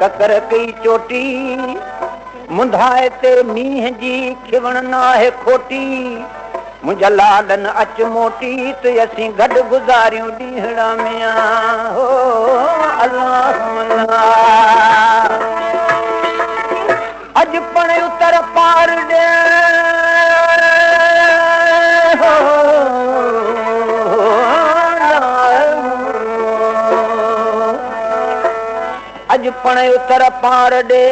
ककर कई चोटी मुंधाए ते मींह जी खिवण नाहे खोटी मुंहिंजा लाडन अच मोटी ते असीं गॾु गुज़ारियूं ॾींहड़ा में हो अल्लाह अॼु पण उतर पार ॾे अॼु पण उतर पार ॾे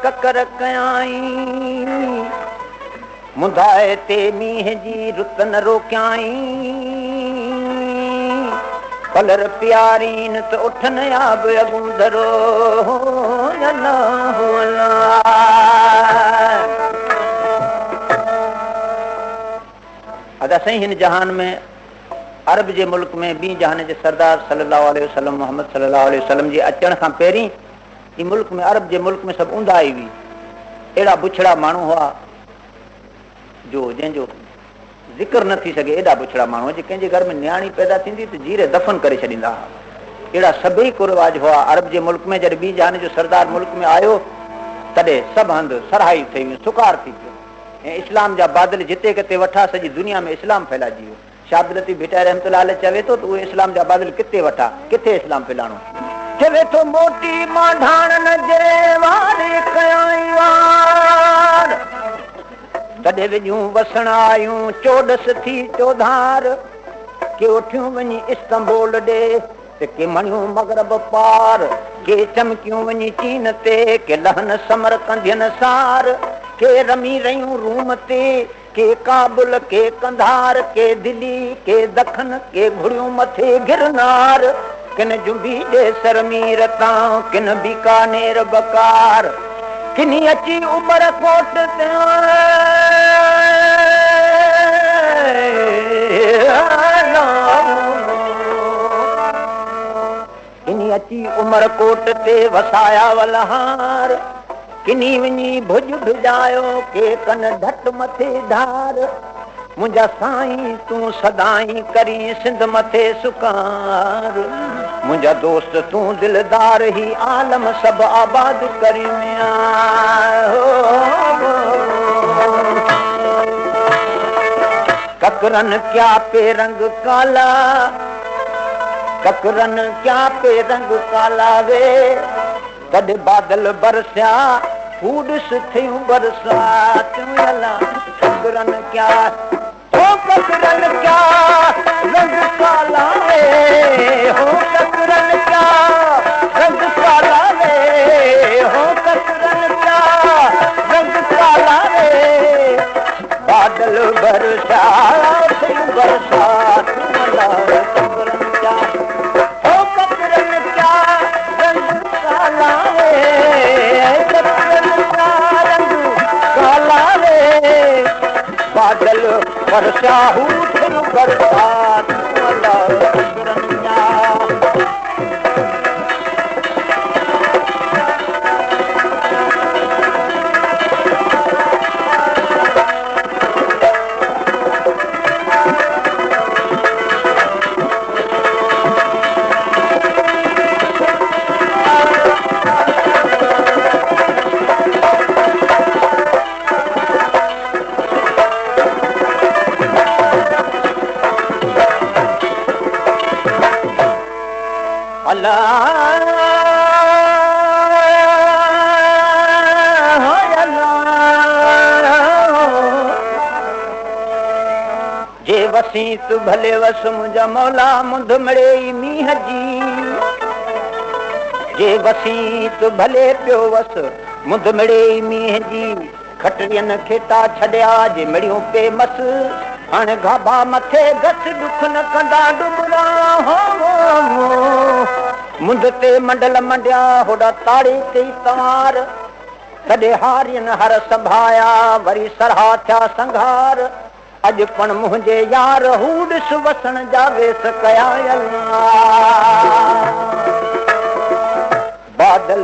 ककर कयाई मुंधाए ते मींह जी रुत न रोकियाई कलर प्यारीन त उठन आब अगूंदरो अदा साईं हिन जहान में अरब जे मुल्क में ॿी जहान जे सरदार सल्लल्लाहु अलैहि वसल्लम मोहम्मद सल्लल्लाहु अलैहि वसल्लम जे अचण खां पहिरीं ई मुल्क में अरब जे मुल्क में सभु ऊंधा आई हुई। अहिड़ा बुछड़ा माण्हू हुआ जो जंहिंजो ज़िक्र न थी सघे। एॾा बुछड़ा माण्हू जे कंहिंजे घर में नियाणी पैदा थींदी त जीरे दफ़न करे छॾींदा हुआ। अहिड़ा सभई को रिवाज हुआ अरब जे मुल्क में। जॾहिं ॿी जहान जो सरदार मुल्क में आयो तॾहिं सभु हंधि सरहाई थी हुई, सुकार थी पियो ऐं इस्लाम जा बादल जिते किथे वठा सॼी दुनिया में इस्लाम फैलाइजी वियो। शाह लतीफ़ भुट्टाई रहमतुल्लाह अलैह चवे थो त उहे इस्लाम जा बादल किथे वठा, किथे इस्लाम फैलाणो। चवे थो मोटी मां ढाणन जे वारे कयाई वार तॾहिं विझूं वसण आयूं चोॾस थी चौधार के उठियूं वञी इस्तंबोल ॾे ते के मणियूं मगरब पार के चमकियूं वञी चीन ते के लहन समर कंधियन सार के रमी रहियूं रूम ते के काबुल के कंधार के दिल्ली के दखन के घुड़ियूं मथे गिरनार किन जुंबी ॾे सरमीर तां किन बीकानेर बकार किनी अची उमर कोट ते किनी अची उमर कोट ते वसाया वलहार किनी वञी भुज भिजायो के कन ढट मथे धार मुंहिंजा साईं तूं सदाई करी सिंध मथे सुकार मुंहिंजा दोस्त तूं दिलदार ही आलम सभु आबाद करी ककरन क्या पे रंग काला ककरन क्या पे रंग काला वे कॾहिं बादल बरसिया फूडस थियूं बरसात ककरन क्या हो ककरन क्या रंग काला वे हो ककरन क्या रंग काला वे हो ककरन क्या रंग काला वे बादल बरसा थियूं बरसात ककरन क्या हो ककरन क्या रंग काला वे ककरन क्या रंग काला वे बादल बरसा थियूं बरसात ककरन क्या जे वसी तू भले वस मुंहिंजा मौला मुंद मिड़े मींह जी जे वसी तू भले पियो वस मुंद मिड़े मींह जी खटरियन खेता छॾिया जे मिड़ियूं पे मस हाणे गाबा मथे गस दुख न कंदा डुबरा मुंद ते मंडल मंडिया होड़ा ताड़ी ते तार तॾहिं हारियन हर संभाया वरी सरहा थिया संघार अॼु पण मुंहिंजे यार हू ॾिस वसण जा वेस कया बादल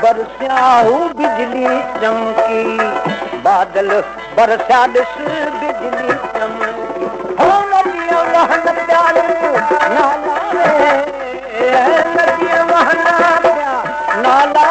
बरसिया हू बिजली चमकी बादल बरसिया ॾिस बिजली चमकी हो नदिया वहन प्यार नाला नदिया वहन प्यार नाला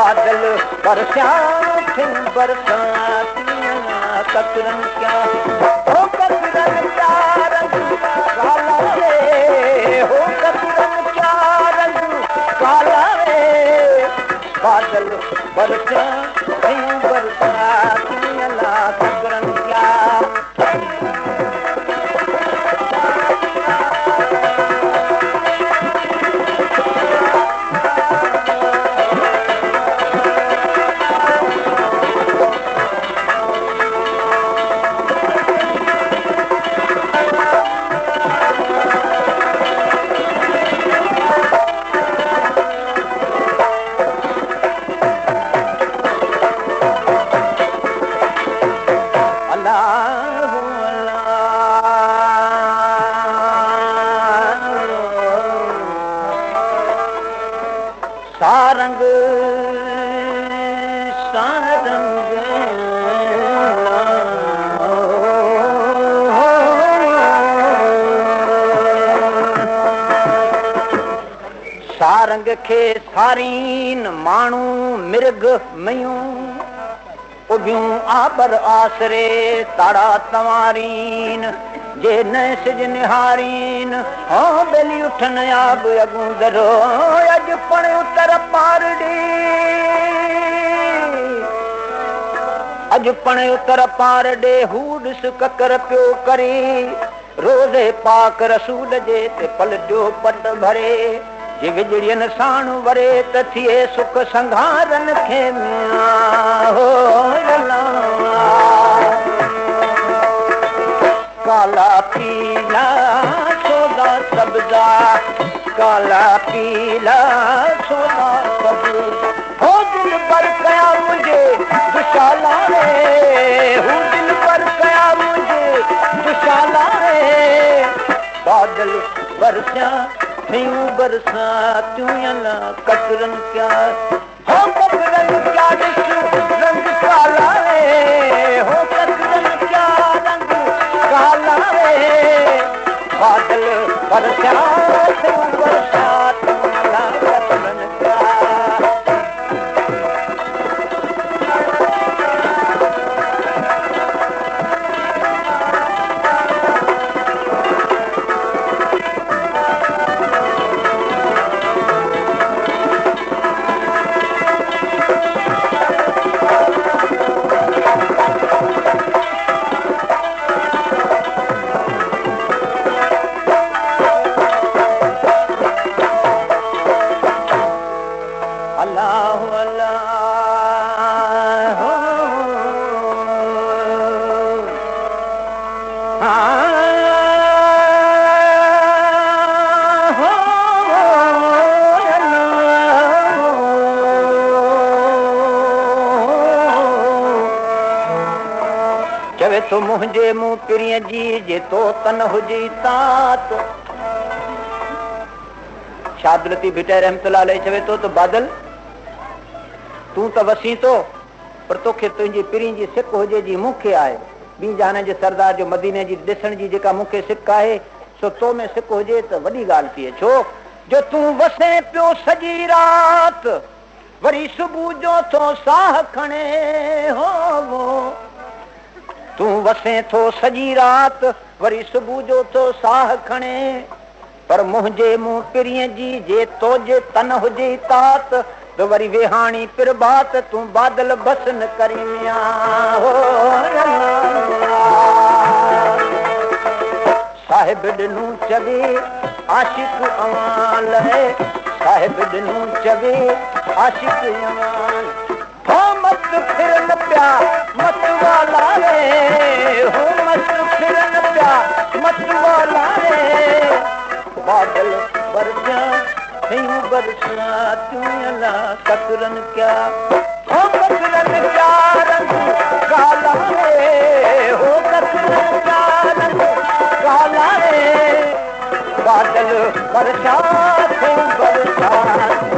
बादल बरसात बरसात कतरन क्या हो कतरन क्या रंग काला रे हो कतरन क्या रंग काला रे बादल बरसात बरसात कतरन क्या सारंग सारंग सारंग खे सारीन माण्हू मिर्ग मयूं उबियूं आबर आसरे ताड़ा तवारीन जे न सिज निहारीन हो बेली उठन आब अगूं दरो अज पण उतर पारडी अज पण उतर पारडे हूडस ककर पियो करे रोज़े पाक रसूल जे ते पलजो पट भरे जे विजड़ियन साण वरे त थिए सुख संघारन खे मियां हो काला पीला सोदा सब्जा काला पीला सोदा सब्जा हो दिल पर कया मुझे दुशाला रे हो दिल पर कया मुझे दुशाला रे बादल बरसा थयूं बरसातूं अला कतरन क्या हो कतरन क्या रंग काला रे हो कतरन क्या रंग काला रे बादल बरसात बरसात अला कतरन क्या चवे तो मुझे मुंह पिरिय जी जे तो तन हुजी तात शादलती भिटे रहमतुल्लाह अलैह चवे तो बादल तू तो वसी तो पर तोखे तुंहिंजी पिरी जी सिक हुजे जी मूंखे आहे ॿी जहान जे सरदार जो मदीने जी ॾिसण जी जेका मूंखे सिक आहे सो तो में सिक हुजे त वॾी ॻाल्हि थिए छो जो तूं वसे पियो सॼी रात वरी सुबुह जो थो साह खणे हो तूं वसे थो सॼी रात वरी सुबुह जो थो साह खणे पर मुंहिंजे मुंहुं पिरीअ जी जे तोजे तन हुजे तात तो वरी वेहाणी पिर बात तूं बादल बस न करी साहिब ॾिनू चवे आशिक अवाल साहिब ॾिनू चवे आशिक अवाल हो मत फिरन पिया मत वाला रे हो मत फिरन पिया मत वाला रे बादल बरसा थयूं बरसातूं अला कतरन क्या हो कतरन क्या रंग काला रे हो कतरन क्या रंग काला रे बादल बरसात बरसात